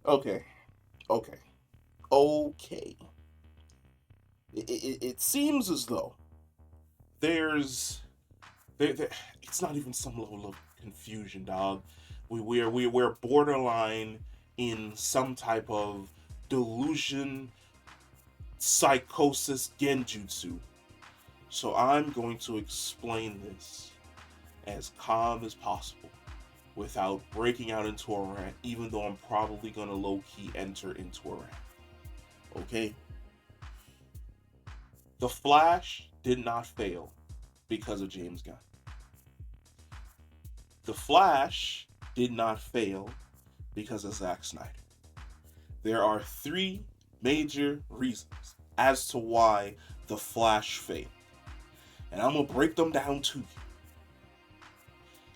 Okay, okay, okay. It seems as though there's there it's not even some level of confusion, dog. We're borderline in some type of delusion, psychosis, genjutsu. So I'm going to explain this as calm as possible without breaking out into a rant, even though I'm probably gonna low key enter into a rant. Okay? The Flash did not fail because of James Gunn. The Flash did not fail because of Zack Snyder. There are three major reasons as to why The Flash failed. And I'm going to break them down to you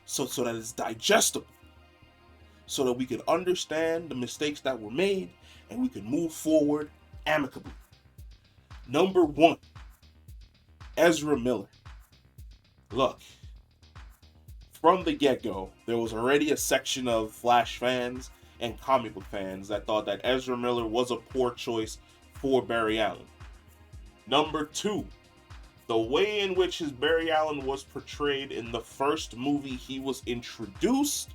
so that it's digestible, so that we can understand the mistakes that were made and we can move forward amicably. Number one, Ezra Miller. Look, from the get-go, there was already a section of Flash fans and comic book fans that thought that Ezra Miller was a poor choice for Barry Allen. Number two, the way in which his Barry Allen was portrayed in the first movie he was introduced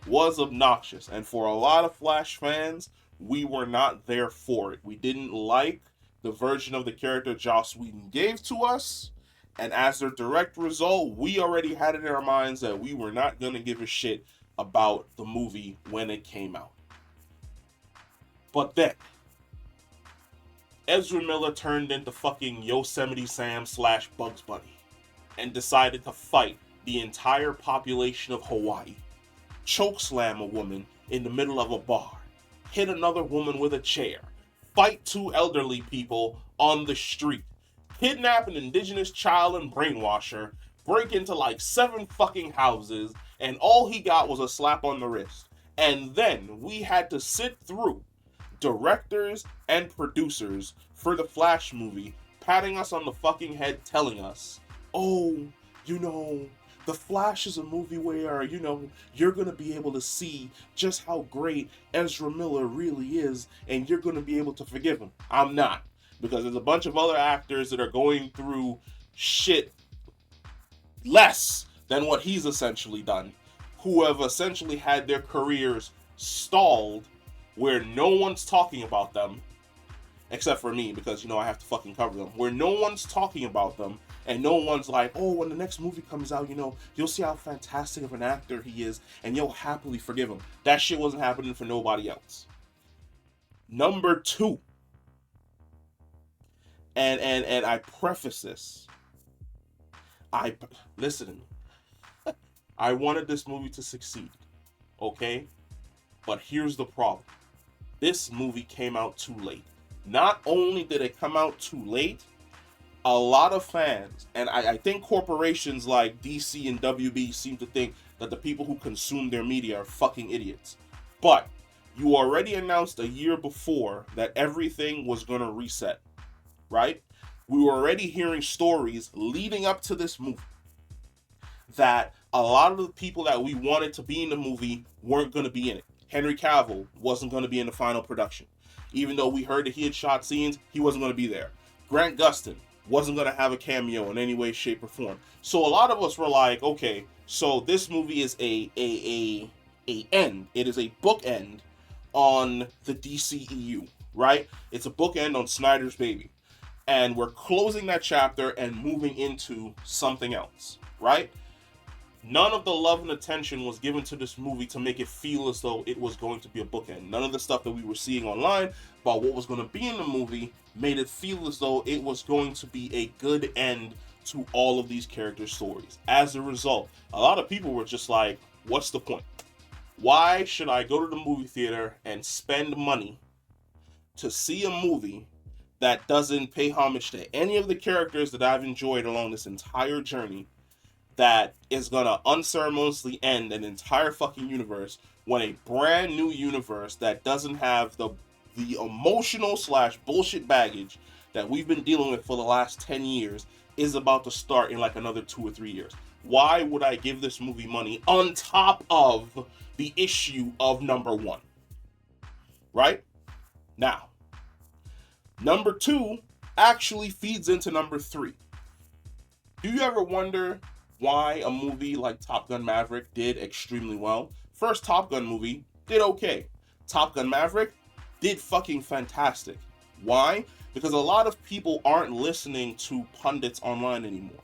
was obnoxious. And for a lot of Flash fans, we were not there for it. We didn't like the version of the character Joss Whedon gave to us. And as a direct result, we already had it in our minds that we were not going to give a shit about the movie when it came out. But then, Ezra Miller turned into fucking Yosemite Sam slash Bugs Bunny and decided to fight the entire population of Hawaii, chokeslam a woman in the middle of a bar, hit another woman with a chair, fight two elderly people on the street, kidnap an indigenous child and brainwash her, break into like 7 fucking houses, and all he got was a slap on the wrist. And then we had to sit through directors and producers for the Flash movie patting us on the fucking head telling us, oh, you know, the Flash is a movie where, you're going to be able to see just how great Ezra Miller really is and you're going to be able to forgive him. I'm not. Because there's a bunch of other actors that are going through shit less than what he's essentially done, who have essentially had their careers stalled where no one's talking about them, except for me, because, I have to fucking cover them, where no one's talking about them, and no one's like, oh, when the next movie comes out, you'll see how fantastic of an actor he is, and you'll happily forgive him. That shit wasn't happening for nobody else. Number two, and I preface this, listen, I wanted this movie to succeed, okay? But here's the problem. This movie came out too late. Not only did it come out too late, a lot of fans, and I think corporations like DC and WB seem to think that the people who consume their media are fucking idiots. But you already announced a year before that everything was going to reset, right? We were already hearing stories leading up to this movie that a lot of the people that we wanted to be in the movie weren't going to be in it. Henry Cavill wasn't going to be in the final production. Even though we heard that he had shot scenes, he wasn't going to be there. Grant Gustin wasn't going to have a cameo in any way, shape, or form. So a lot of us were like, okay, so this movie is a end. It is a bookend on the DCEU, right? It's a bookend on Snyder's baby. And we're closing that chapter and moving into something else, right? None of the love and attention was given to this movie to make it feel as though it was going to be a bookend. None of the stuff that we were seeing online about what was going to be in the movie made it feel as though it was going to be a good end to all of these characters' stories. As a result, a lot of people were just like, what's the point? Why should I go to the movie theater and spend money to see a movie that doesn't pay homage to any of the characters that I've enjoyed along this entire journey, that is gonna unceremoniously end an entire fucking universe when a brand new universe that doesn't have the emotional slash bullshit baggage that we've been dealing with for the last 10 years is about to start in like another 2 or 3 years? Why would I give this movie money on top of the issue of number one? right? Now, number 2 actually feeds into number 3. Do you ever wonder why a movie like Top Gun Maverick did extremely well? First Top Gun movie did okay. Top Gun Maverick did fucking fantastic. Why? Because a lot of people aren't listening to pundits online anymore.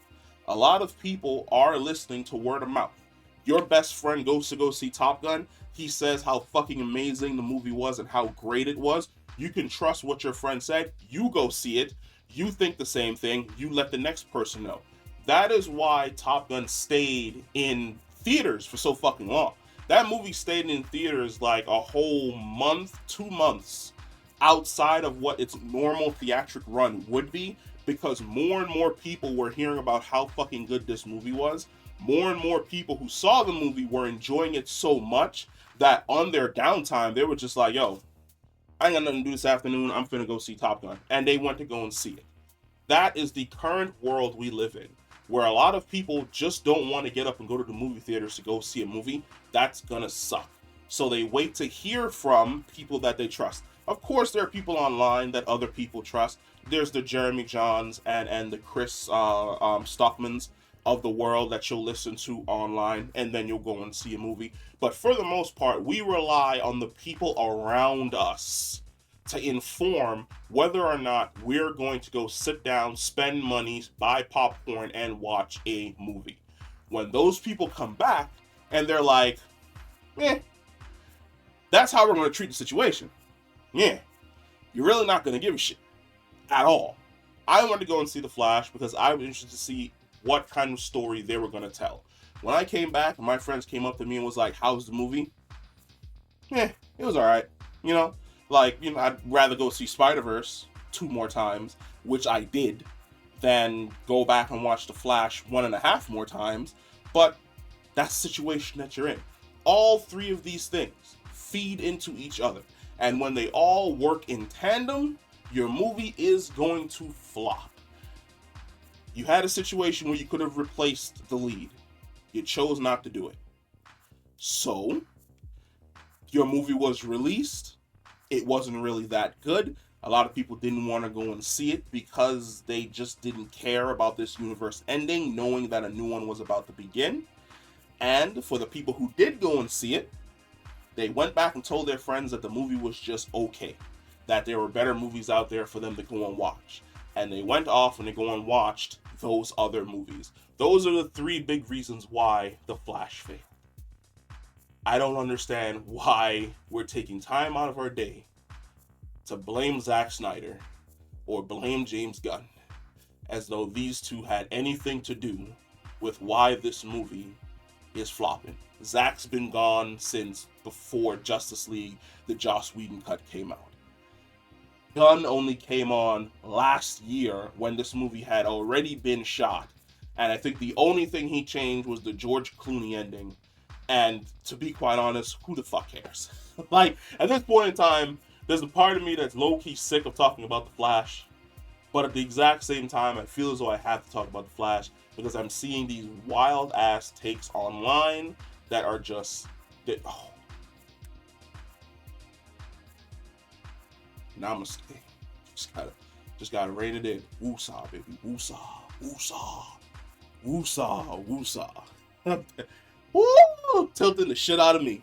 A lot of people are listening to word of mouth. Your best friend goes to go see Top Gun. He says how fucking amazing the movie was and how great it was. You can trust what your friend said. You go see it. You think the same thing. You let the next person know. That is why Top Gun stayed in theaters for so fucking long. That movie stayed in theaters like a whole month, 2 months outside of what its normal theatric run would be, because more and more people were hearing about how fucking good this movie was. More and more people who saw the movie were enjoying it so much that on their downtime, they were just like, yo, I ain't got nothing to do this afternoon. I'm finna go see Top Gun. And they went to go and see it. That is the current world we live in, where a lot of people just don't want to get up and go to the movie theaters to go see a movie. That's gonna suck. So they wait to hear from people that they trust. Of course, there are people online that other people trust. There's the Jeremy Johns and the Chris Stockmans of the world that you'll listen to online, and then you'll go and see a movie. But for the most part, we rely on the people around us to inform whether or not we're going to go sit down, spend money, buy popcorn, and watch a movie. When those people come back and they're like, that's how we're going to treat the situation. Yeah, you're really not going to give a shit at all. I wanted to go and see The Flash because I was interested to see what kind of story they were going to tell. When I came back, my friends came up to me and was like, how's the movie? It was alright. I'd rather go see Spider-Verse 2 more times, which I did, than go back and watch The Flash 1.5 more times. But that's the situation that you're in. All 3 of these things feed into each other. And when they all work in tandem, your movie is going to flop. You had a situation where you could have replaced the lead. You chose not to do it. So, your movie was released. It wasn't really that good. A lot of people didn't want to go and see it because they just didn't care about this universe ending, knowing that a new one was about to begin. And for the people who did go and see it, they went back and told their friends that the movie was just okay, that there were better movies out there for them to go and watch. And they went off and they go and watched those other movies. Those are the 3 big reasons why The Flash failed. I don't understand why we're taking time out of our day to blame Zack Snyder or blame James Gunn as though these 2 had anything to do with why this movie is flopping. Zack's been gone since before Justice League, the Joss Whedon cut, came out. Gunn only came on last year when this movie had already been shot. And I think the only thing he changed was the George Clooney ending. And to be quite honest, who the fuck cares? At this point in time, there's a part of me that's low-key sick of talking about The Flash. But at the exact same time, I feel as though I have to talk about The Flash because I'm seeing these wild-ass takes online that are just... Namaste. Just gotta rein it in. Woosah, baby. Woosah. Woosah. Woosah. Woosah. Woo! Tilting the shit out of me.